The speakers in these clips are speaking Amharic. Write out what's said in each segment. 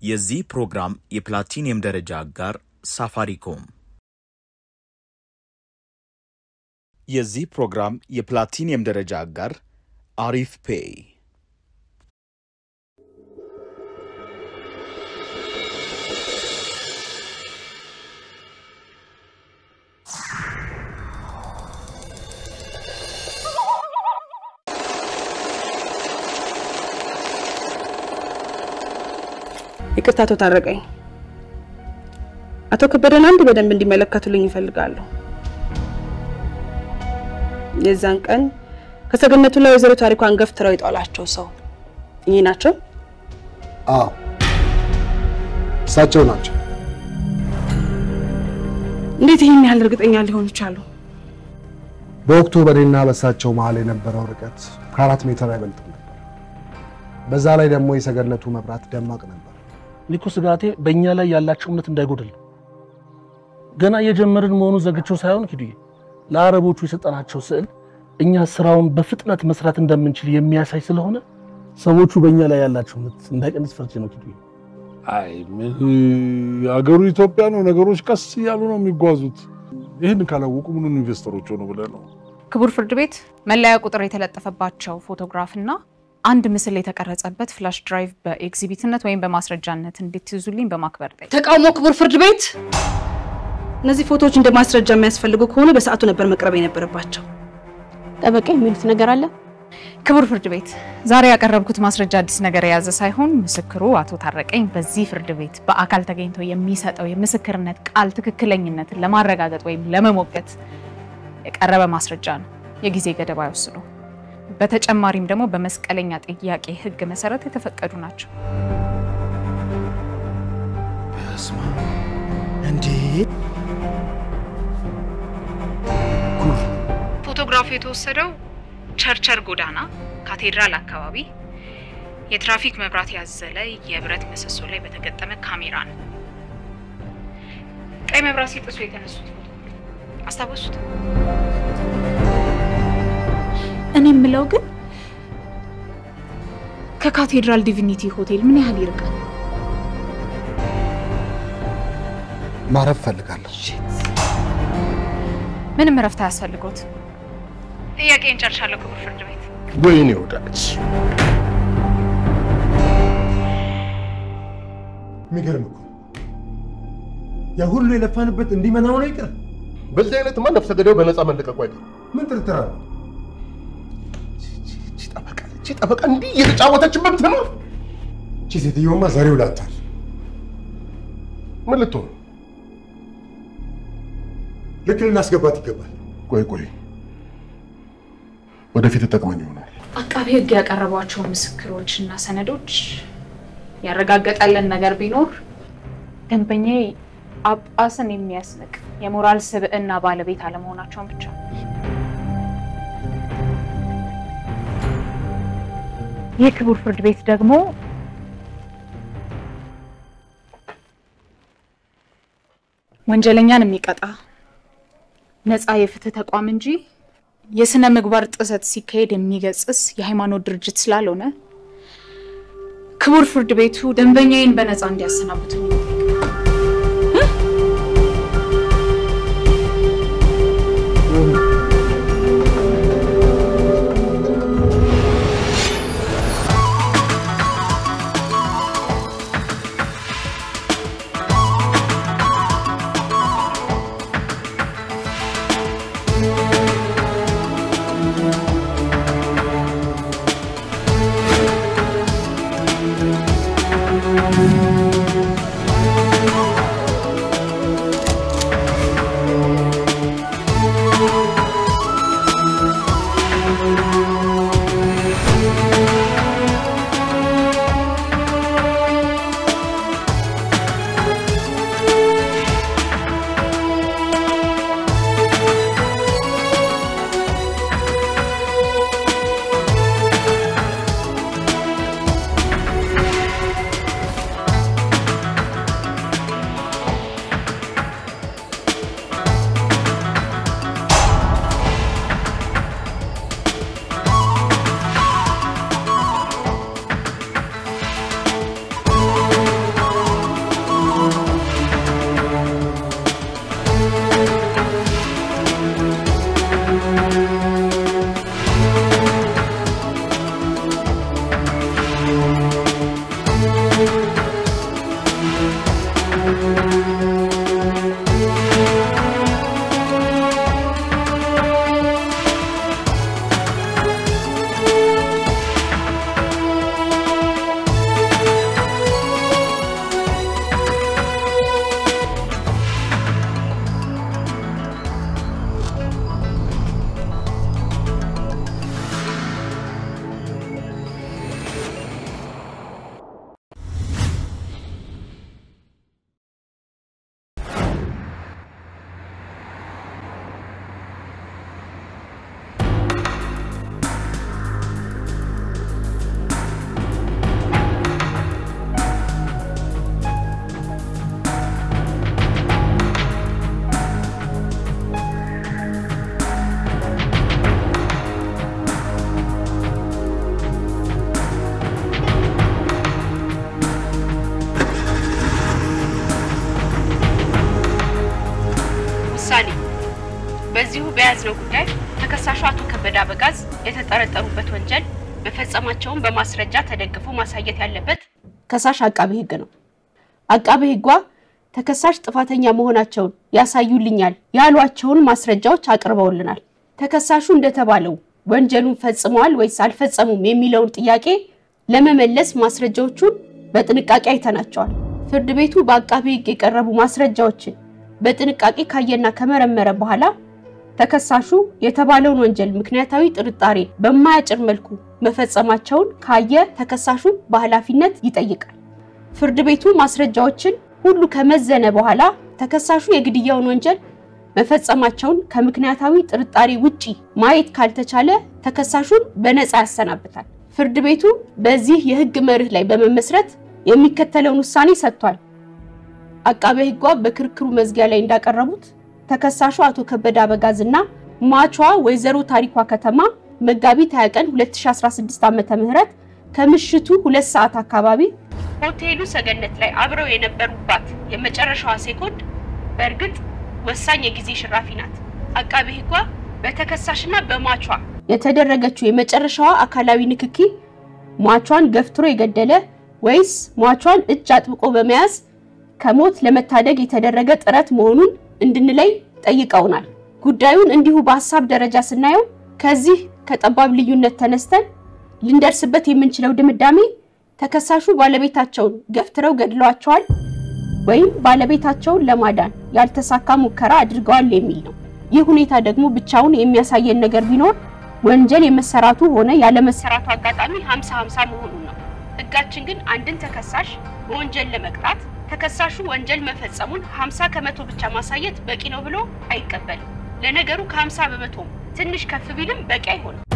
የዚህ ፕሮግራም የፕላቲኒየም ደረጃ አጋር ሳፋሪኮም የዚህ ፕሮግራም የፕላቲኒየም ደረጃ አጋር አሪፍ ፔይ ይቅርታ ተታረቀኝ አቶ ከበደን አንድ በደንብ እንዲመለከቱልኝ ይፈልጋሉ የዛን ቀን ከሰገነቱ ላይ ወይዘሮ ታሪኳን ገፍትረው ይጣላቸው ሰው እኚህ ናቸው አዎ እሳቸው ናቸው እንዴት ይሄን ያህል እርግጠኛ ሊሆኑ ይችላሉ በወቅቱ በእኔና በእሳቸው መሃል የነበረው ርቀት ከ4 ሜትር አይበልጥም ነበር በዛ ላይ ደግሞ የሰገነቱ መብራት ደማቅ ነበር ኒኮ ስጋቴ በእኛ ላይ ያላቸው እምነት እንዳይጎድል ገና የጀመርን መሆኑ ዘግቸው ሳይሆን ኪዱዬ ለአረቦቹ የሰጠናቸው ስዕል እኛ ስራውን በፍጥነት መስራት እንደምንችል የሚያሳይ ስለሆነ ሰዎቹ በእኛ ላይ ያላቸው እምነት እንዳይቀንስ ፈርቼ ነው ኪዱዬ አይ አገሩ ኢትዮጵያ ነው ነገሮች ቀስ ያሉ ነው የሚጓዙት ይሄን ካላወቁ ምን ኢንቨስተሮች ሆነው ብለ ነው ክቡር ፍርድ ቤት መለያ ቁጥር የተለጠፈባቸው ፎቶግራፍና አንድ ምስል የተቀረጸበት ፍላሽ ድራይቭ በኤግዚቢትነት ወይም በማስረጃነት እንድትይዙልኝ በማክበር ጠይቅ ተቃውሞ ክቡር ፍርድ ቤት እነዚህ ፎቶዎች እንደ ማስረጃ የሚያስፈልጉ ከሆነ በሰዓቱ ነበር መቅረብ የነበረባቸው ጠበቃ የሚሉት ነገር አለ ክቡር ፍርድ ቤት ዛሬ ያቀረብኩት ማስረጃ አዲስ ነገር የያዘ ሳይሆን ምስክሩ አቶ ታረቀኝ በዚህ ፍርድ ቤት በአካል ተገኝቶ የሚሰጠው የምስክርነት ቃል ትክክለኝነትን ለማረጋገጥ ወይም ለመሞገት የቀረበ ማስረጃ ነው የጊዜ ገደብ አይወስኑ በተጨማሪም ደግሞ በመስቀለኛ ጥያቄ ህግ መሰረት የተፈቀዱ ናቸው በስማ እንዴ ፎቶግራፉ የተወሰደው ቸርቸር ጎዳና ካቴድራል አካባቢ የትራፊክ መብራት ያዘለ የብረት ምሰሶ ላይ በተገጠመ ካሜራ ነው ቀይ መብራት ሲጥሱ የተነሱት ፎቶ አስታውሱት እኔ ምለው ግን ከካቴድራል ዲቪኒቲ ሆቴል ምን ያህል ይርቃል ማረፍ ፈልጋለሁ ምንም ረፍታ ያስፈልጎት ጥያቄን ጨርሻለሁ ክቡር ፍርድ ቤት ወይኔ ወዳጅ ሚገርም እኮ ያ ሁሉ የለፋንበት እንዲመናው ነው ይቀር በዚህ አይነት ማን ነፍሰ ገዳዩ በነፃ መለቀቁ አይቀር ምን ጥርጥር አለ ጠበቃ እንዲህ እየተጫወተችበት ነው እቺ ሴትዮማ ዛሬው ላታል ምን ልትሆን ልክ ልናስገባት ይገባል ቆይ ወደፊት ተጠቅመን ይሆናል አቃቤ ህግ ያቀረቧቸው ምስክሮችና ሰነዶች ያረጋገጠልን ነገር ቢኖር ደንበኛዬ አጳስን የሚያስነቅ የሞራል ስብዕና ባለቤት አለመሆናቸውን ብቻ የክቡር ፍርድ ቤት ደግሞ ወንጀለኛን የሚቀጣ ነፃ የፍትህ ተቋም እንጂ የስነ ምግባር ጥሰት ሲካሄድ የሚገጽስ የሃይማኖት ድርጅት ስላልሆነ ክቡር ፍርድ ቤቱ ደንበኛዬን በነፃ እንዲያሰናብቱኝ በያዝነው ጉዳይ ተከሳሹ አቶ ከበደ አበጋዝ የተጠረጠሩበት ወንጀል መፈጸማቸውን በማስረጃ ተደግፎ ማሳየት ያለበት ከሳሽ አቃቤ ሕግ ነው። አቃቤ ሕጓ ተከሳሽ ጥፋተኛ መሆናቸውን ያሳዩልኛል ያሏቸውን ማስረጃዎች አቅርበውልናል። ተከሳሹ እንደተባለው ወንጀሉን ፈጽመዋል ወይስ አልፈጸሙም የሚለውን ጥያቄ ለመመለስ ማስረጃዎቹን በጥንቃቄ አይተናቸዋል። ፍርድ ቤቱ በአቃቤ ሕግ የቀረቡ ማስረጃዎችን በጥንቃቄ ካየና ከመረመረ በኋላ ተከሳሹ የተባለውን ወንጀል ምክንያታዊ ጥርጣሬ በማያጭር መልኩ መፈጸማቸውን ካየ ተከሳሹ በኃላፊነት ይጠይቃል። ፍርድ ቤቱ ማስረጃዎችን ሁሉ ከመዘነ በኋላ ተከሳሹ የግድያውን ወንጀል መፈጸማቸውን ከምክንያታዊ ጥርጣሬ ውጪ ማየት ካልተቻለ ተከሳሹን በነፃ ያሰናብታል። ፍርድ ቤቱ በዚህ የሕግ መርህ ላይ በመመስረት የሚከተለውን ውሳኔ ሰጥቷል። አቃቤ ሕጓ በክርክሩ መዝጊያ ላይ እንዳቀረቡት ተከሳሹ አቶ ከበደ አበጋዝና ሟቿ ወይዘሮ ታሪኳ ከተማ መጋቢት 20 ቀን 2016 ዓ.ም ከምሽቱ 2 ሰዓት አካባቢ ሆቴሉ ሰገነት ላይ አብረው የነበሩባት የመጨረሻዋ ሴኮንድ በእርግጥ ወሳኝ የጊዜ ሽራፊ ናት። አቃቤ ሕጓ በተከሳሽና በሟቿ የተደረገችው የመጨረሻዋ አካላዊ ንክኪ ሟቿን ገፍትሮ የገደለ ወይስ ሟቿን እጅ አጥብቆ በመያዝ ከሞት ለመታደግ የተደረገ ጥረት መሆኑን እንድንለይ ጠይቀውናል። ጉዳዩን እንዲሁ በሐሳብ ደረጃ ስናየው ከዚህ ከጠባብ ልዩነት ተነስተን ልንደርስበት የምንችለው ድምዳሜ ተከሳሹ ባለቤታቸውን ገፍትረው ገድለዋቸዋል ወይም ባለቤታቸውን ለማዳን ያልተሳካ ሙከራ አድርገዋል የሚል ነው። ይህ ሁኔታ ደግሞ ብቻውን የሚያሳየን ነገር ቢኖር ወንጀል የመሰራቱ ሆነ ያለ መሰራቱ አጋጣሚ 50-50 መሆኑን ነው። ሕጋችን ግን አንድን ተከሳሽ በወንጀል ለመቅጣት ተከሳሹ ወንጀል መፈጸሙን 50% ብቻ ማሳየት በቂ ነው ብሎ አይቀበልም። ለነገሩ ከ50% ትንሽ ከፍ ቢልም በቂ አይሆንም።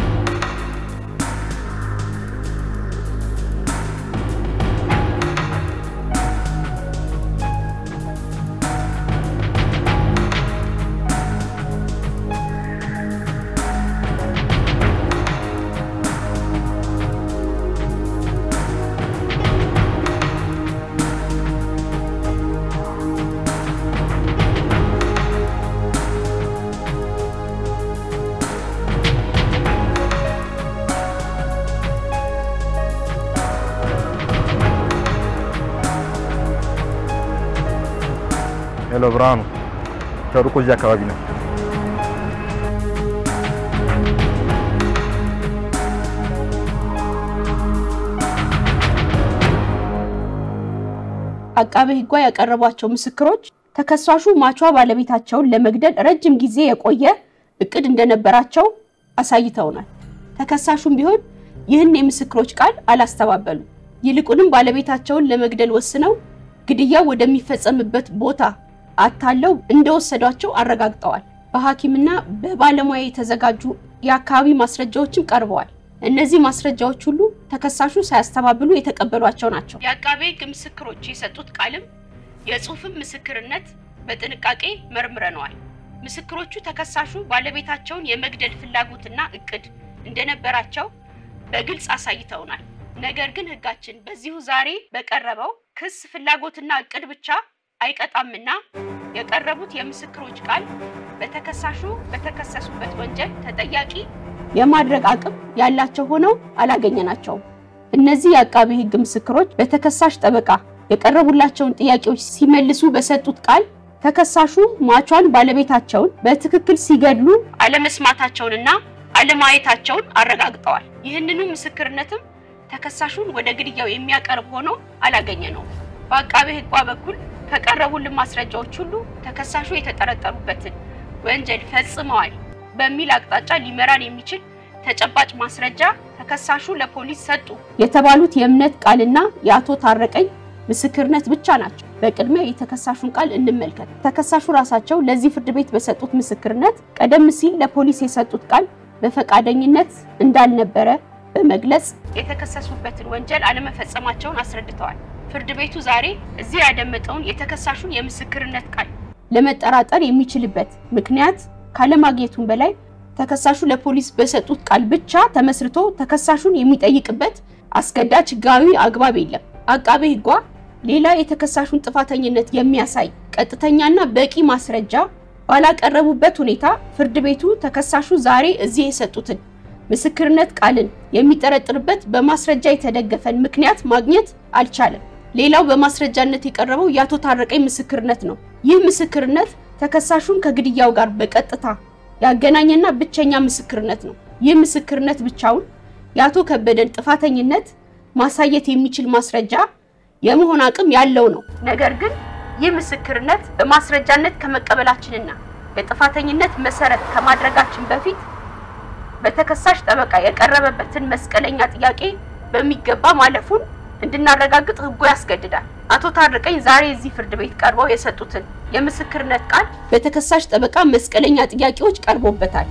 ሄሎ ብርሃኑ፣ ከሩቁ እዚህ አካባቢ ነው። አቃቤ ሕጓ ያቀረቧቸው ምስክሮች ተከሳሹ ሟቿ ባለቤታቸውን ለመግደል ረጅም ጊዜ የቆየ እቅድ እንደነበራቸው አሳይተውናል። ተከሳሹም ቢሆን ይህን የምስክሮች ቃል አላስተባበሉም። ይልቁንም ባለቤታቸውን ለመግደል ወስነው ግድያው ወደሚፈጸምበት ቦታ አታለው እንደወሰዷቸው አረጋግጠዋል። በሐኪምና በባለሙያ የተዘጋጁ የአካባቢ ማስረጃዎችም ቀርበዋል። እነዚህ ማስረጃዎች ሁሉ ተከሳሹ ሳያስተባብሉ የተቀበሏቸው ናቸው። የአቃቤ ሕግ ምስክሮች የሰጡት ቃልም የጽሁፍም ምስክርነት በጥንቃቄ መርምረነዋል። ምስክሮቹ ተከሳሹ ባለቤታቸውን የመግደል ፍላጎትና እቅድ እንደነበራቸው በግልጽ አሳይተውናል። ነገር ግን ሕጋችን በዚሁ ዛሬ በቀረበው ክስ ፍላጎትና እቅድ ብቻ አይቀጣምና የቀረቡት የምስክሮች ቃል በተከሳሹ በተከሰሱበት ወንጀል ተጠያቂ የማድረግ አቅም ያላቸው ሆነው አላገኘናቸውም። እነዚህ የአቃቤ ሕግ ምስክሮች በተከሳሽ ጠበቃ የቀረቡላቸውን ጥያቄዎች ሲመልሱ በሰጡት ቃል ተከሳሹ ሟቿን ባለቤታቸውን በትክክል ሲገድሉ አለመስማታቸውንና አለማየታቸውን አረጋግጠዋል። ይህንኑ ምስክርነትም ተከሳሹን ወደ ግድያው የሚያቀርብ ሆኖ አላገኘነውም። በአቃቤ ሕግ በኩል ከቀረቡልን ማስረጃዎች ሁሉ ተከሳሹ የተጠረጠሩበትን ወንጀል ፈጽመዋል በሚል አቅጣጫ ሊመራን የሚችል ተጨባጭ ማስረጃ ተከሳሹ ለፖሊስ ሰጡ የተባሉት የእምነት ቃልና የአቶ ታረቀኝ ምስክርነት ብቻ ናቸው። በቅድሚያ የተከሳሹን ቃል እንመልከት። ተከሳሹ ራሳቸው ለዚህ ፍርድ ቤት በሰጡት ምስክርነት ቀደም ሲል ለፖሊስ የሰጡት ቃል በፈቃደኝነት እንዳልነበረ በመግለጽ የተከሰሱበትን ወንጀል አለመፈጸማቸውን አስረድተዋል። ፍርድ ቤቱ ዛሬ እዚህ ያደመጠውን የተከሳሹን የምስክርነት ቃል ለመጠራጠር የሚችልበት ምክንያት ካለማግኘቱም በላይ ተከሳሹ ለፖሊስ በሰጡት ቃል ብቻ ተመስርቶ ተከሳሹን የሚጠይቅበት አስገዳጅ ሕጋዊ አግባብ የለም። አቃቤ ሕግ ሌላ የተከሳሹን ጥፋተኝነት የሚያሳይ ቀጥተኛና በቂ ማስረጃ ባላቀረቡበት ሁኔታ ፍርድ ቤቱ ተከሳሹ ዛሬ እዚህ የሰጡትን ምስክርነት ቃልን የሚጠረጥርበት በማስረጃ የተደገፈን ምክንያት ማግኘት አልቻለም። ሌላው በማስረጃነት የቀረበው ያቶ ታረቀኝ ምስክርነት ነው። ይህ ምስክርነት ተከሳሹን ከግድያው ጋር በቀጥታ ያገናኘና ብቸኛ ምስክርነት ነው። ይህ ምስክርነት ብቻውን ያቶ ከበደን ጥፋተኝነት ማሳየት የሚችል ማስረጃ የመሆን አቅም ያለው ነው። ነገር ግን ይህ ምስክርነት በማስረጃነት ከመቀበላችንና በጥፋተኝነት መሰረት ከማድረጋችን በፊት በተከሳሽ ጠበቃ የቀረበበትን መስቀለኛ ጥያቄ በሚገባ ማለፉን እንድናረጋግጥ ህጉ ያስገድዳል። አቶ ታረቀኝ ዛሬ እዚህ ፍርድ ቤት ቀርበው የሰጡትን የምስክርነት ቃል በተከሳሽ ጠበቃ መስቀለኛ ጥያቄዎች ቀርቦበታል።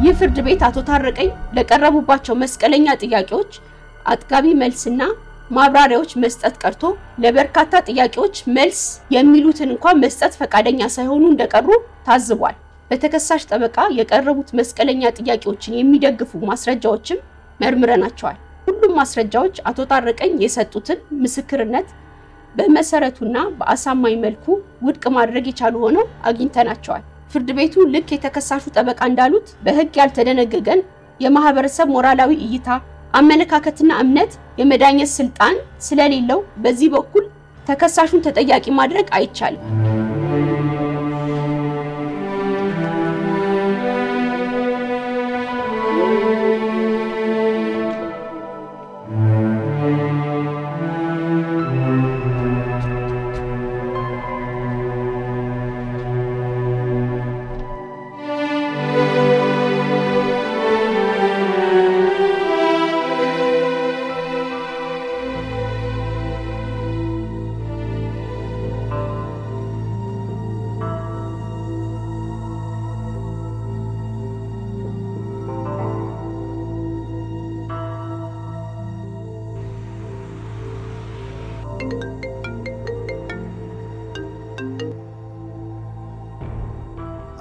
ይህ ፍርድ ቤት አቶ ታረቀኝ ለቀረቡባቸው መስቀለኛ ጥያቄዎች አጥጋቢ መልስና ማብራሪያዎች መስጠት ቀርቶ ለበርካታ ጥያቄዎች መልስ የሚሉትን እንኳን መስጠት ፈቃደኛ ሳይሆኑ እንደቀሩ ታዝቧል። በተከሳሽ ጠበቃ የቀረቡት መስቀለኛ ጥያቄዎችን የሚደግፉ ማስረጃዎችም መርምረናቸዋል። ሁሉም ማስረጃዎች አቶ ታረቀኝ የሰጡትን ምስክርነት በመሰረቱና በአሳማኝ መልኩ ውድቅ ማድረግ የቻሉ ሆነው አግኝተናቸዋል። ፍርድ ቤቱ ልክ የተከሳሹ ጠበቃ እንዳሉት በህግ ያልተደነገገን የማህበረሰብ ሞራላዊ እይታ አመለካከትና እምነት የመዳኘት ስልጣን ስለሌለው በዚህ በኩል ተከሳሹን ተጠያቂ ማድረግ አይቻልም።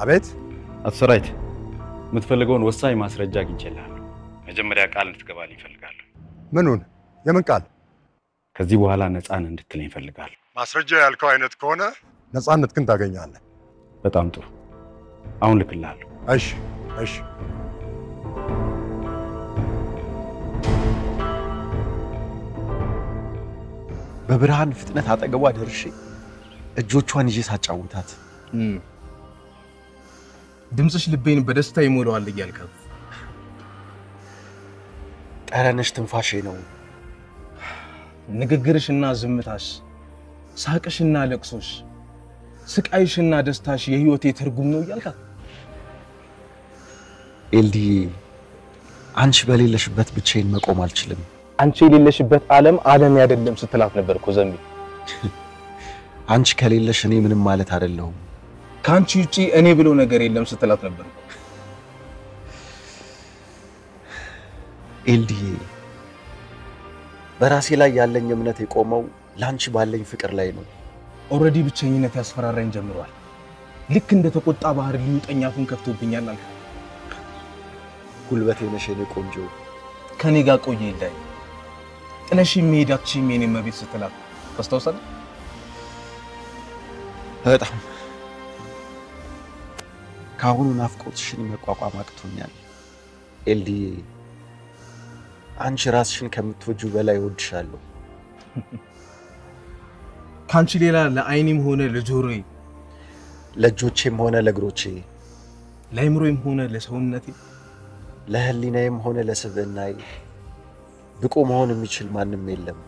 አቤት አቶ ሰራዊት የምትፈልገውን ወሳኝ ማስረጃ አግኝቼልሃለሁ። መጀመሪያ ቃል እንድትገባልኝ እፈልጋለሁ። ምኑን? የምን ቃል? ከዚህ በኋላ ነፃን እንድትለኝ እፈልጋለሁ። ማስረጃ ያልከው አይነት ከሆነ ነፃነትህን ታገኛለህ። በጣም ጥሩ። አሁን ልክልሃለሁ። እሺ እሺ። በብርሃን ፍጥነት አጠገቧ ደርሼ እጆቿን ይዤ ሳጫውታት ድምጽሽ ልቤን በደስታ ይሞላዋል እያልከው ጠረንሽ ትንፋሼ ነው። ንግግርሽና ዝምታሽ፣ ሳቅሽና ለቅሶሽ፣ ስቃይሽና ደስታሽ የህይወቴ ትርጉም ነው እያልካት ኤልዲ አንቺ በሌለሽበት ብቻዬን መቆም አልችልም። አንቺ የሌለሽበት ዓለም አይደለም ስትላት ነበር እኮ ዘንቢ። አንቺ ከሌለሽ እኔ ምንም ማለት አይደለሁም። ካንቺ ውጪ እኔ ብሎ ነገር የለም ስትላት ነበር። ኤልዲ በራሴ ላይ ያለኝ እምነት የቆመው ላንቺ ባለኝ ፍቅር ላይ ነው። ኦሬዲ ብቸኝነት ያስፈራራኝ ጀምሯል። ልክ እንደ ተቆጣ ባህር ሊውጠኝ አፉን ከፍቶብኛል አልኩ። ጉልበቴ ነሽ የኔ ቆንጆ። ከኔ ጋር ቆየ ይላይ ጥለሽ መሄዳችን የኔ መቤት ስትላት ታስታውሳለህ? በጣም ካሁኑ ናፍቆትሽን መቋቋም አቅቶኛል ኤልዲ። አንቺ ራስሽን ከምትወጂው በላይ ወድሻለሁ። ካንቺ ሌላ ለአይኔም ሆነ ለጆሮዬ፣ ለእጆቼም ሆነ ለእግሮቼ፣ ለአይምሮዬም ሆነ ለሰውነቴ፣ ለህሊናዬም ሆነ ለስብዕናዬ ብቁ መሆን የሚችል ማንም የለም።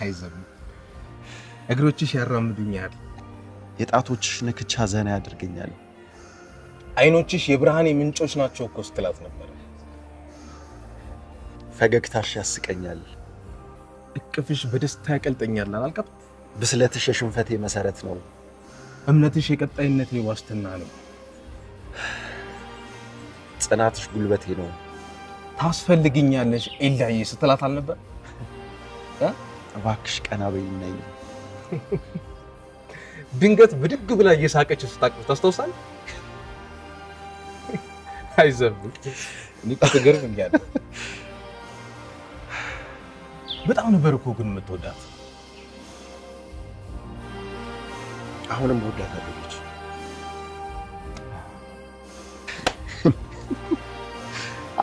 አይዘም እግሮችሽ ያራምዱኛል፣ የጣቶችሽ ንክቻ ዘና ያደርገኛል። አይኖችሽ የብርሃኔ ምንጮች ናቸው እኮ ስትላት ነበር። ፈገግታሽ ያስቀኛል፣ እቅፍሽ በደስታ ያቀልጠኛል አላልከም? ብስለትሽ የሽንፈቴ መሰረት ነው፣ እምነትሽ የቀጣይነቴ ዋስትና ነው፣ ጽናትሽ ጉልበቴ ነው። ታስፈልግኛለሽ ኤልዳዬ ስትላት አልነበር? እባክሽ ቀና በይኝ። ድንገት ብድግ ብላ እየሳቀች ስታቅፍ ታስታውሳለህ? አይዘብም ንቁ ትገርምኛለህ በጣም ነበር እኮ ግን የምትወዳት አሁንም ወዳታለሁ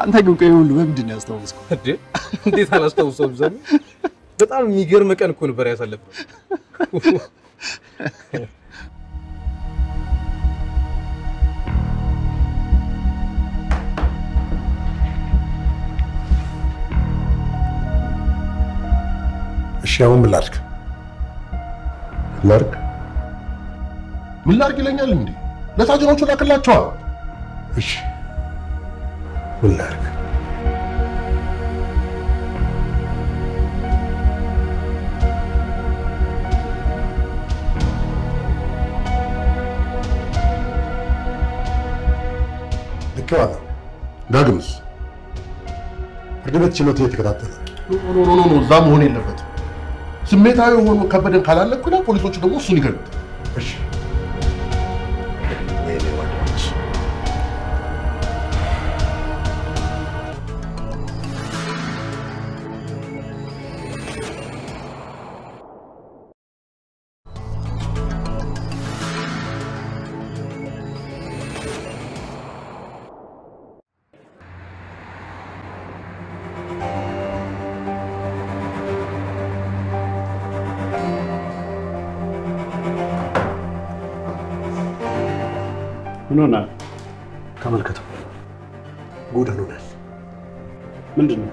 አንተ ግን ቆይ ሁሉ በምንድን ነው ያስታውስከው እንዴ እንዴት አላስታውሰውም ዘም በጣም የሚገርም ቀን እኮ ነበር ያሳለፈው እሺ አሁን ምን ላድርግ ይለኛል እንዴ ለታጅሮቹ ላክላቸዋል እሺ ምን ላድርግ ልከዋል ዳግምስ ፍርድ ቤት ችሎት እየተከታተለ ኖ እዛ መሆን የለበትም ስሜታዊ ሆኖ ከበደን ካላለኩና ፖሊሶቹ ደግሞ እሱን ይገሉት እሺ ምንሆነ ተመልከተው ጉድ ሆኗል ምንድነው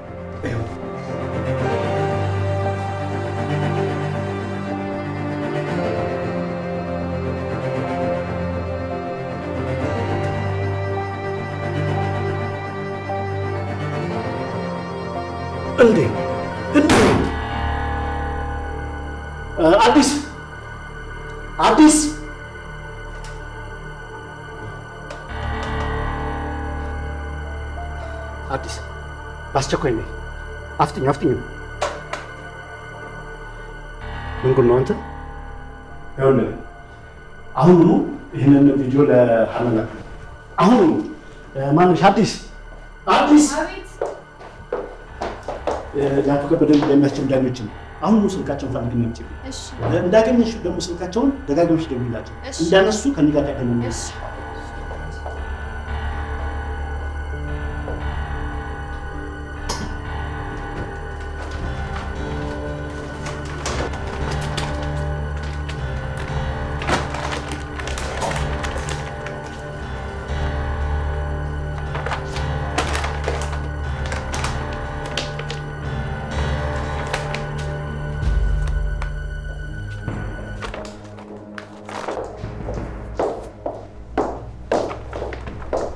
እንዴ አዲስ ባስቸኳይ ነኝ አፍጥኝ ምን ጉድ ነው አንተ ይኸውልህ አሁን ይሄንን ቪዲዮ ለሐመና አሁን ማንሽ አዲስ ያቱ ከበደ የሚያስችል ዳኞች ነው አሁን ስልካቸውን ፈልግና እንጭ እሺ እንዳገኘሽ ደግሞ ስልካቸውን ደጋግመሽ ደውይላቸው እንዳነሱ ከኔ ጋር ታገናኙ እሺ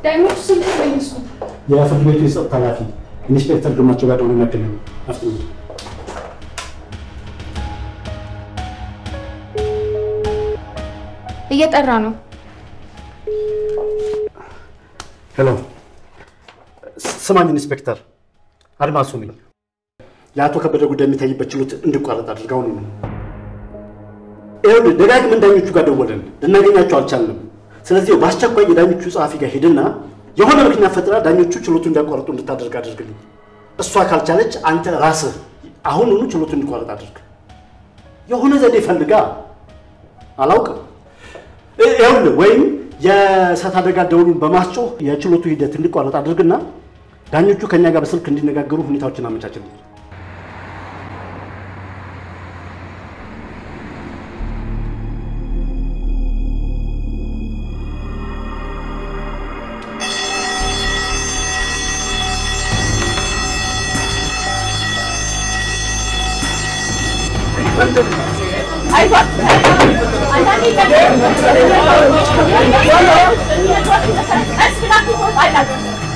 ዳኞቹ ስንት ነው? የፍርድ ቤቱ የጸጥታ ኃላፊ ኢንስፔክተር ግርማቸው ጋር ደውሎ ነገረኝ። አፍጥኝ። እየጠራ ነው። ሄሎ ስማኝ ኢንስፔክተር አድማሱ ነኝ። የአቶ ከበደ ጉዳይ የሚታይበት ችሎት እንዲቋረጥ አድርገው ነው። ይኸውልህ ደጋግመን ዳኞቹ ጋር ደወልን፣ ልናገኛቸው አልቻልንም። ስለዚህ በአስቸኳይ የዳኞቹ ጸሐፊ ጋር ሄድና የሆነ ምክንያት ፈጥራ ዳኞቹ ችሎቱን እንዲያቋርጡ እንድታደርግ አድርግልኝ። እሷ ካልቻለች አንተ ራስህ አሁኑኑ ችሎቱን እንዲቋረጥ አድርግ። የሆነ ዘዴ ፈልጋ አላውቅም። ይኸውልህ ወይም የእሳት አደጋ ደውሉን በማስጮህ የችሎቱ ሂደት እንዲቋረጥ አድርግና ዳኞቹ ከኛ ጋር በስልክ እንዲነጋገሩ ሁኔታዎችን አመቻችልኝ።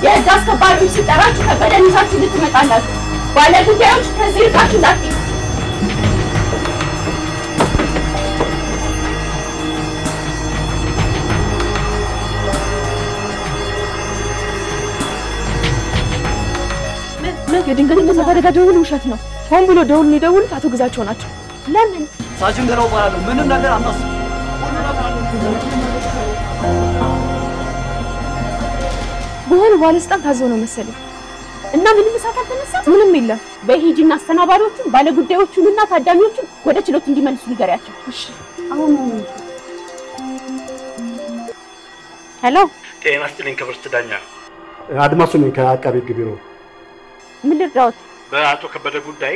የህግ አስከባሪዎች ሲጠራችሁ ከበደን ይዛችሁ ልትመጣላችሁ። ባለጉዳዮች ከዚህ ርቃችሁ እንዳትሄዱ። የድንገተኛ እሳት አደጋ ደውል ውሸት ነው። ሆን ብሎ ደውል የሚደውሉት አቶ ግዛቸው ናቸው። ለምን? ሳጅን ገራው ባላለው ምንም ነገር አታስብ። ሁሉ ነገር በሆነ የሆነ ባለስልጣን ታዞ ነው መሰለኝ። እና ምንም እሳት አልተነሳ? ምንም የለም። በሂጂና አስተናባሪዎቹን ባለጉዳዮቹንና ታዳሚዎቹን ወደ ችሎት እንዲመልሱ ንገሪያቸው። እሺ አሁን ሄሎ ጤና ይስጥልኝ ክብርት ዳኛ። አድማሱ ነኝ ከአቃቤ ሕግ ቢሮ። ምን ልርዳዎት? በአቶ ከበደ ጉዳይ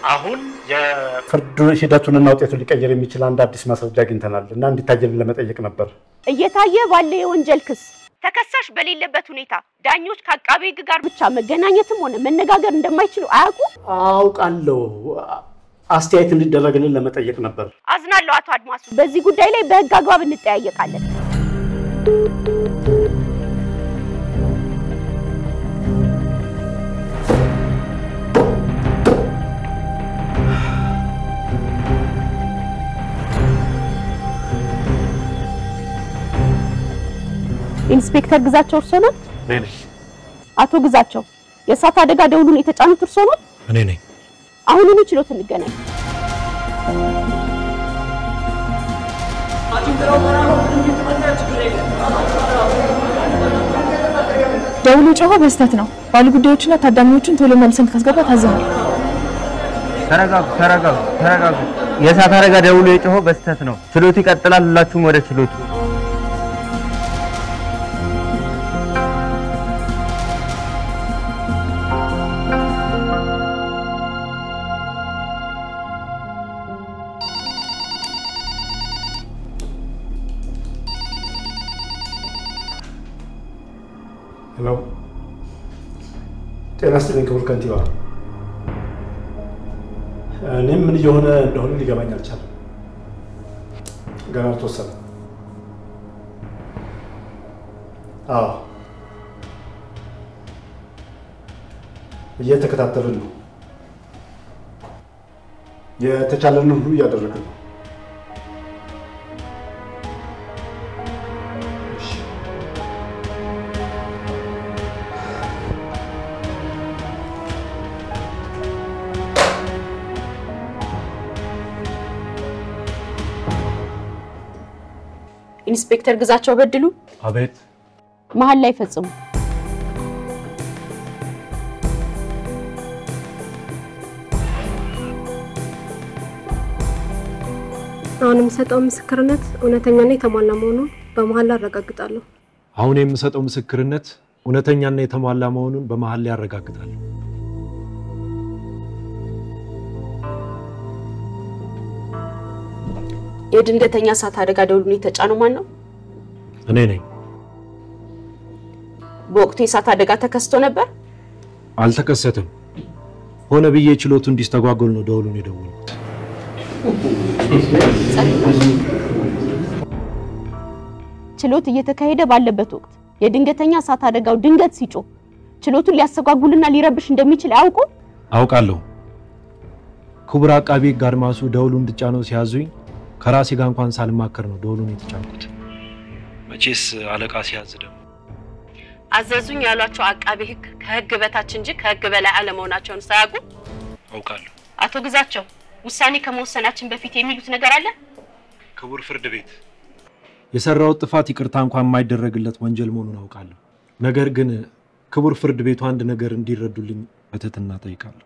አሁን የፍርድ ሂደቱንና ውጤቱን ሊቀየር የሚችል አንድ አዲስ ማስረጃ አግኝተናል እና እንዲታየልን ለመጠየቅ ነበር። እየታየ ባለ የወንጀል ክስ ተከሳሽ በሌለበት ሁኔታ ዳኞች ከአቃቤ ሕግ ጋር ብቻ መገናኘትም ሆነ መነጋገር እንደማይችሉ አያውቁ? አውቃለሁ። አስተያየት እንዲደረግልን ለመጠየቅ ነበር። አዝናለሁ አቶ አድማሱ። በዚህ ጉዳይ ላይ በሕግ አግባብ እንጠያየቃለን። ኢንስፔክተር ግዛቸው እርሶ ነው? እኔ ነኝ። አቶ ግዛቸው የእሳት አደጋ ደውሉን የተጫኑት እርሶ ነው? እኔ ነኝ። አሁኑኑ ችሎት እንገናኝ። ደውሉ ጮሆ በስተት ነው። ባለጉዳዮችና ታዳሚዎችን ቶሎ መልሰን ካስገባ ታዘናል። ተረጋጉ። የእሳት አደጋ ደውሉ የጮሆ በስተት ነው። ችሎቱ ይቀጥላል። ሁላችሁም ወደ ችሎቱ። ሄሎ ጤና ይስጥልኝ ክቡር ከንቲባ። እኔም ምን እየሆነ እንደሆነ ሊገባኝ አልቻለም። ገና አልተወሰነ። አዎ እየተከታተልን ነው። የተቻለንን ሁሉ እያደረግን ነው። ኢንስፔክተር ግዛቸው በድሉ። አቤት። መሀል ላይ ፈጽሙ። አሁን የምሰጠው ምስክርነት እውነተኛና የተሟላ መሆኑን በመሀል አረጋግጣለሁ። አሁን የምሰጠው ምስክርነት እውነተኛና የተሟላ መሆኑን በመሀል ላይ አረጋግጣለሁ። የድንገተኛ እሳት አደጋ ደውሉን የተጫነው ማን ነው? እኔ ነኝ። በወቅቱ የእሳት አደጋ ተከስቶ ነበር? አልተከሰተም። ሆነ ብዬ ችሎቱ እንዲስተጓጎል ነው ደውሉን የደወልኩት። ችሎት እየተካሄደ ባለበት ወቅት የድንገተኛ እሳት አደጋው ድንገት ሲጮህ ችሎቱን ሊያስተጓጉልና ሊረብሽ እንደሚችል አያውቁ? አውቃለሁ። ክቡር አቃቤ ሕግ አድማሱ ደውሉን እንድጫነው ሲያዙኝ ከራሴ ጋር እንኳን ሳልማከር ነው ደውሉን የተጫንኩት። መቼስ አለቃ ሲያዝ ደግሞ አዘዙኝ ያሏቸው አቃቤ ሕግ ከሕግ በታች እንጂ ከሕግ በላይ አለመሆናቸውን ሳያውቁ? አውቃለሁ። አቶ ግዛቸው ውሳኔ ከመወሰናችን በፊት የሚሉት ነገር አለ? ክቡር ፍርድ ቤት የሰራው ጥፋት ይቅርታ እንኳን የማይደረግለት ወንጀል መሆኑን አውቃለሁ። ነገር ግን ክቡር ፍርድ ቤቱ አንድ ነገር እንዲረዱልኝ በትህትና ጠይቃለሁ።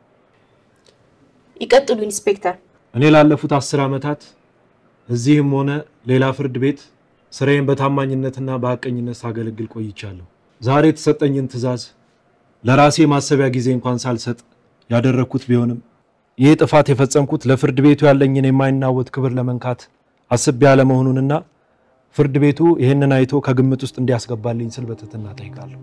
ይቀጥሉ ኢንስፔክተር። እኔ ላለፉት 10 ዓመታት እዚህም ሆነ ሌላ ፍርድ ቤት ስራዬን በታማኝነትና በአቀኝነት ሳገለግል ቆይቻለሁ። ዛሬ የተሰጠኝን ትዕዛዝ ለራሴ ማሰቢያ ጊዜ እንኳን ሳልሰጥ ያደረኩት ቢሆንም ይህ ጥፋት የፈጸምኩት ለፍርድ ቤቱ ያለኝን የማይናወጥ ክብር ለመንካት አስቤ ያለ መሆኑንና ፍርድ ቤቱ ይሄንን አይቶ ከግምት ውስጥ እንዲያስገባልኝ ስል በትህትና ጠይቃለሁ።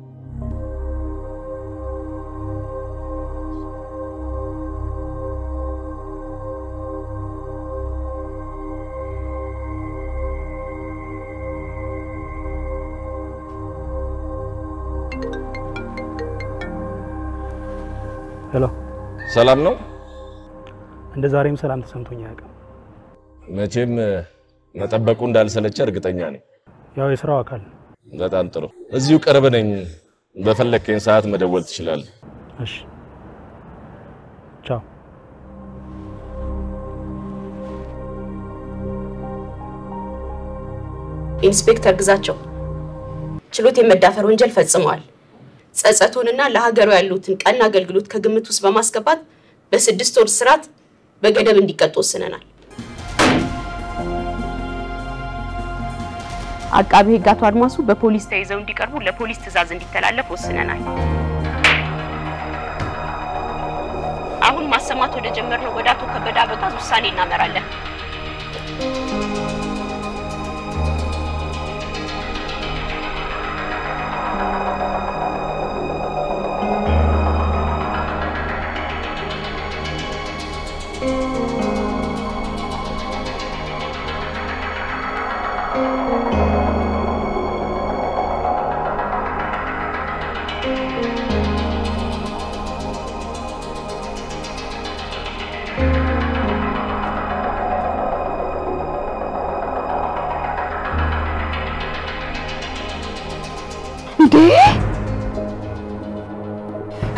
ሄሎ ሰላም ነው? እንደ ዛሬም ሰላም ተሰምቶኝ አያውቅም። መቼም መጠበቁ እንዳልሰለቸ እርግጠኛ ነኝ። ያው የሥራው አካል። በጣም ጥሩ። እዚሁ ቅርብ ነኝ። በፈለከኝ ሰዓት መደወል ትችላለህ። እሺ ቻው። ኢንስፔክተር ግዛቸው ችሎት የመዳፈር ወንጀል ፈጽመዋል። ጸጸቱንና ለሀገሩ ያሉትን ቀና አገልግሎት ከግምት ውስጥ በማስገባት በ6 ወር እስራት በገደብ እንዲቀጡ ወስነናል። አቃቤ ሕግ አቶ አድማሱ በፖሊስ ተይዘው እንዲቀርቡ ለፖሊስ ትዕዛዝ እንዲተላለፍ ወስነናል። አሁን ማሰማት ወደ ጀመርነው ወደ አቶ ከበደ አበጋዝ ውሳኔ እናመራለን።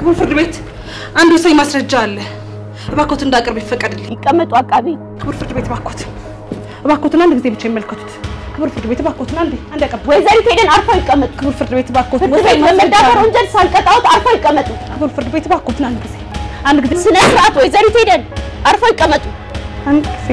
ክቡር ፍርድ ቤት አንድ ወሳኝ ማስረጃ አለ። እባክዎት እንዳቀርብ ይፈቀድልኝ። ይቀመጡ አቃቤ። ክቡር ፍርድ ቤት እባክዎትን አንድ ጊዜ ብቻ ይመልከቱት። ክቡር ፍርድ ቤት እባክዎትን አንድ ያቀርቡ። ወይዘሪት ሄደን አርፈው ይቀመጡ። ክቡር ፍርድ ቤት እባክዎትን መመዳፈር ወንጀል ሳልቀጣዎት አርፈው ይቀመጡ። ክቡር ፍርድ ቤት እባክዎትን አንድ ጊዜ ስነ ስርዓት። ወይዘሪት ሄደን አርፈው ይቀመጡ። አንድ ጊዜ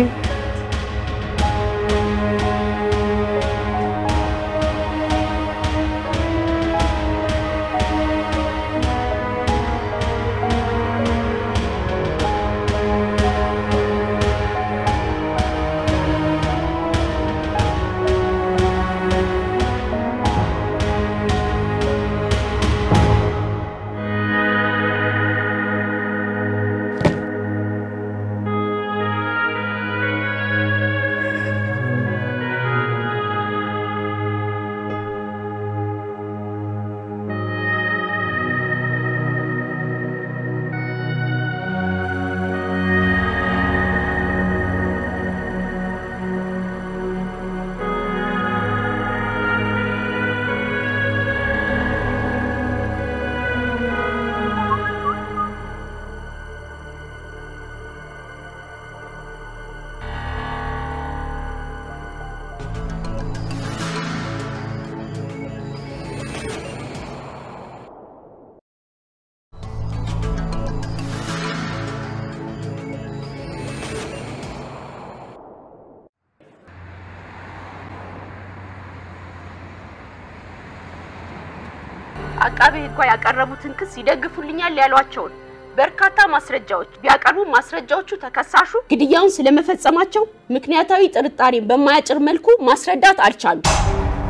አቃቤ ሕግ ያቀረቡትን ክስ ይደግፉልኛል ያሏቸውን በርካታ ማስረጃዎች ቢያቀርቡ ማስረጃዎቹ ተከሳሹ ግድያውን ስለመፈጸማቸው ምክንያታዊ ጥርጣሬን በማያጭር መልኩ ማስረዳት አልቻሉም።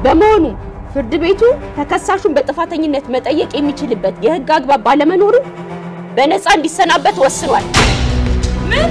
በመሆኑ ፍርድ ቤቱ ተከሳሹን በጥፋተኝነት መጠየቅ የሚችልበት የሕግ አግባብ ባለመኖሩ በነፃ እንዲሰናበት ወስኗል። ምን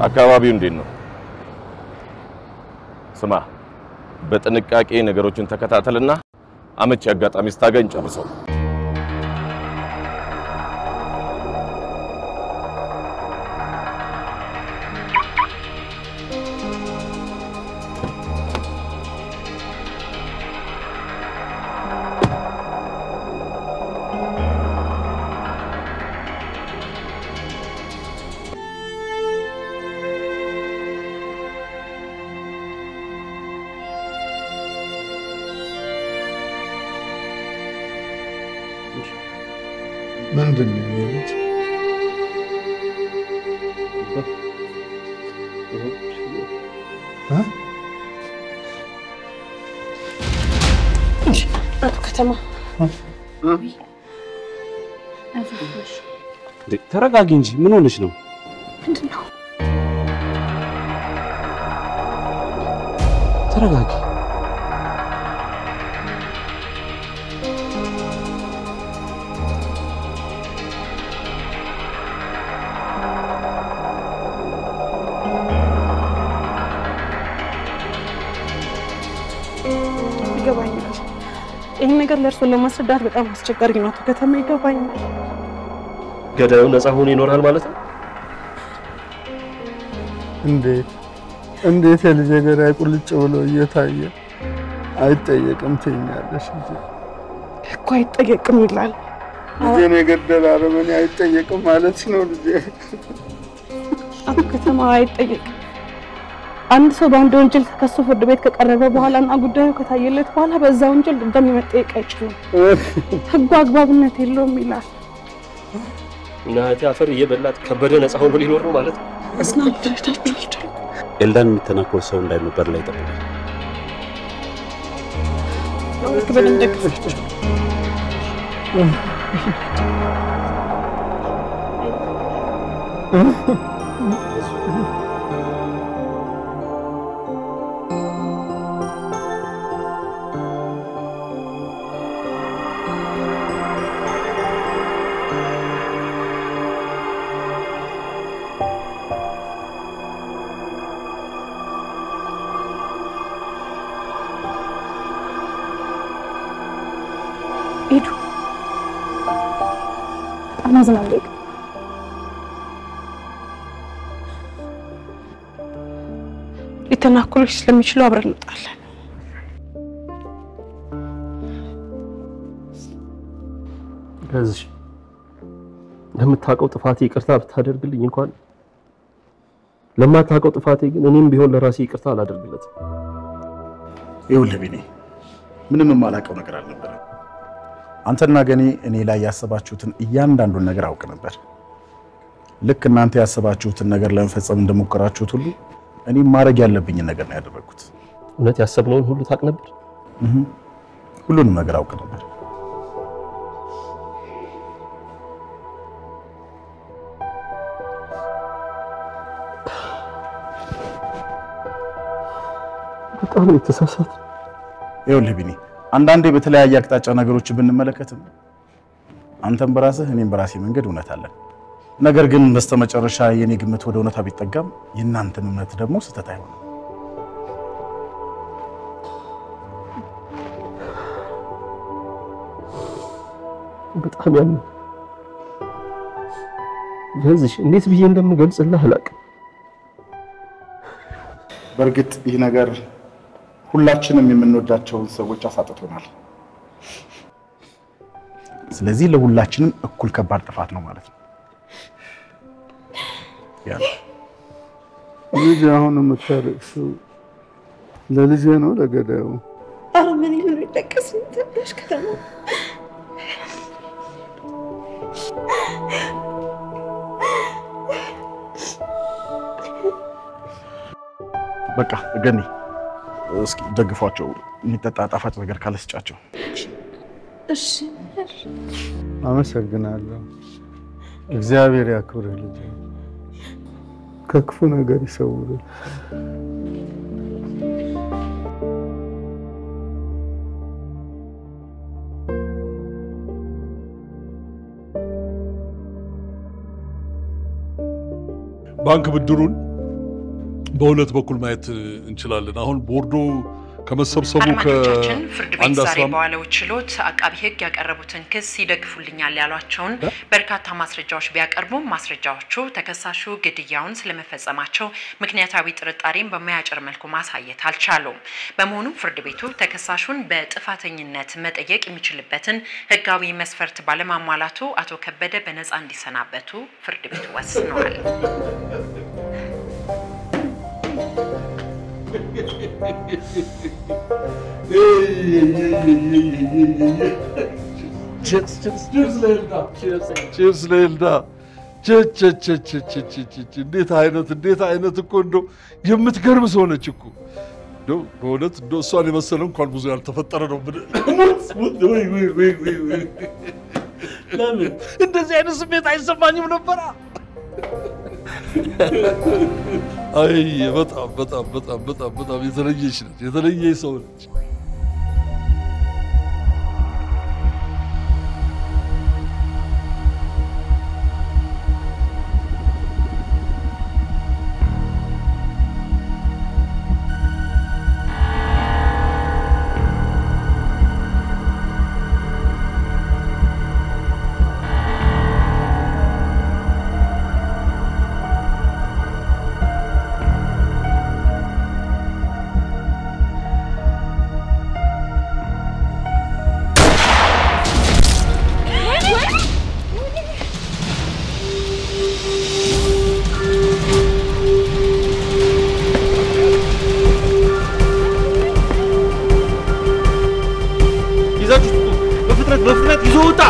አካባቢው እንዴት ነው? ስማ፣ በጥንቃቄ ነገሮችን ተከታተልና አመቺ አጋጣሚ ስታገኝ ጨርሰው። ምንድን ነው የሚሉት? አቶ ከተማ ተረጋጊ እንጂ ምን ሆነሽ ነው? ምንድነው? ተረጋጊ። ይገባኛል። ይህን ነገር ለእርሶ ለማስረዳት በጣም አስቸጋሪ ነው አቶ ከተማ፣ ይገባኛል። ገዳዩ ነፃ ሆኖ ይኖራል ማለት ነው? እንዴት የልጄ ገዳይ ቁልጭ ብሎ እየታየ አይጠየቅም ትይኛለሽ እንጂ እኮ አይጠየቅም ይላል። ልጄን የገደለ አረመኔ አይጠየቅም ማለት ነው ልጄ። አቶ ከተማ አይጠየቅም። አንድ ሰው በአንድ ወንጀል ተከሶ ፍርድ ቤት ከቀረበ በኋላና ጉዳዩ ከታየለት በኋላ በዛ ወንጀል ድጋሚ መጠየቅ አይችልም። ህጉ አግባብነት የለውም ይላል። እናቴ አፈር እየበላት ከበደ ነፃ ሆኖ ሊኖር ነው ማለት ነው? አስናብታችሁ ኤልዳን የሚተናኮል ሰው እንዳይመበር ላይ ጠብቀኝ። ክበደን ደግፋችሁ ሄዱ። አናዝናለሁ። ሊተናኮሉሽ ስለሚችሉ አብረን እንወጣለን። ከዚህ ለምታውቀው ጥፋቴ ይቅርታ ብታደርግልኝ እንኳን ለማታውቀው ጥፋቴ ግን እኔም ቢሆን ለራሴ ይቅርታ አላደርግለትም። ይኸውልህ ቢኒ፣ ምንም የማላውቀው ነገር አልነበረም። አንተና ገኔ እኔ ላይ ያሰባችሁትን እያንዳንዱን ነገር አውቅ ነበር። ልክ እናንተ ያሰባችሁትን ነገር ለመፈጸም እንደሞከራችሁት ሁሉ እኔም ማድረግ ያለብኝን ነገር ነው ያደረኩት። እውነት ያሰብነውን ሁሉ ታውቅ ነበር? ሁሉንም ነገር አውቅ ነበር። በጣም የተሳሳተ። ይኸውልህ ቢኒ፣ አንዳንዴ በተለያየ አቅጣጫ ነገሮችን ብንመለከትም አንተም በራስህ እኔም በራሴ መንገድ እውነት አለን። ነገር ግን በስተመጨረሻ የኔ ግምት ወደ እውነታ ቢጠጋም የእናንተም እምነት ደግሞ ስህተት አይሆንም። በጣም ያም ለዚህ እንዴት ብዬ እንደምገልጽልህ አላውቅም። በእርግጥ ይህ ነገር ሁላችንም የምንወዳቸውን ሰዎች አሳጥቶናል። ስለዚህ ለሁላችንም እኩል ከባድ ጥፋት ነው ማለት ነው። ያ ልጅ አሁን የምታለቅሰው ለልጄ ነው ለገዳዩ? ኧረ ምን ይሁን ይደቅስ እንተሽ ከተማ በቃ ገኒ፣ እስኪ ደግፏቸው። የሚጠጣ ጣፋጭ ነገር ካለ ስጫቸው። እሺ። አመሰግናለሁ። እግዚአብሔር ያክብርህ ልጄ፣ ከክፉ ነገር ይሰውርህ። ባንክ ብድሩን በሁለት በኩል ማየት እንችላለን። አሁን ቦርዶ ከመሰብሰቡ አድማጮቻችን ፍርድ ቤት ዛሬ በዋለው ችሎት አቃቢ ሕግ ያቀረቡትን ክስ ይደግፉልኛል ያሏቸውን በርካታ ማስረጃዎች ቢያቀርቡም ማስረጃዎቹ ተከሳሹ ግድያውን ስለመፈጸማቸው ምክንያታዊ ጥርጣሬን በማያጭር መልኩ ማሳየት አልቻሉም። በመሆኑም ፍርድ ቤቱ ተከሳሹን በጥፋተኝነት መጠየቅ የሚችልበትን ሕጋዊ መስፈርት ባለማሟላቱ አቶ ከበደ በነፃ እንዲሰናበቱ ፍርድ ቤቱ ወስኗል። ቺርስ ለኤልዳ። እንዴት አይነት እኮ እንደው የምትገርም ሰው ነች እኮ። በእውነት እንደው እሷን የመሰለ እንኳን ብዙ ያልተፈጠረ ነው። ለምን እንደዚህ አይነት ስሜት አይሰማኝም ነበር? አይ በጣም በጣም በጣም በጣም በጣም የተለየች ነች፣ የተለየች ሰው ነች። በፍጥነት ይዞ ውጣ።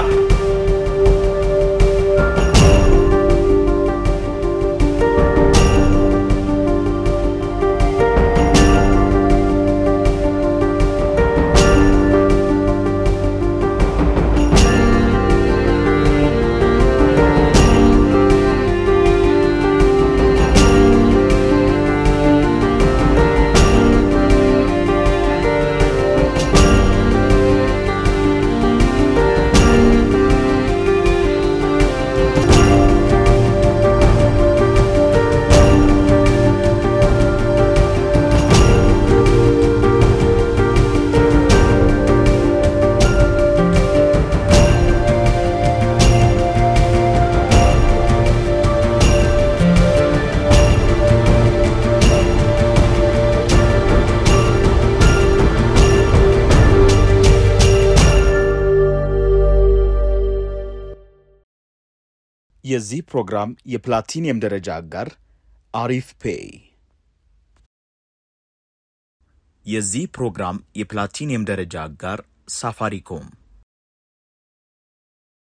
የዚህ ፕሮግራም የፕላቲኒየም ደረጃ አጋር አሪፍ ፔይ። የዚህ ፕሮግራም የፕላቲኒየም ደረጃ አጋር ሳፋሪኮም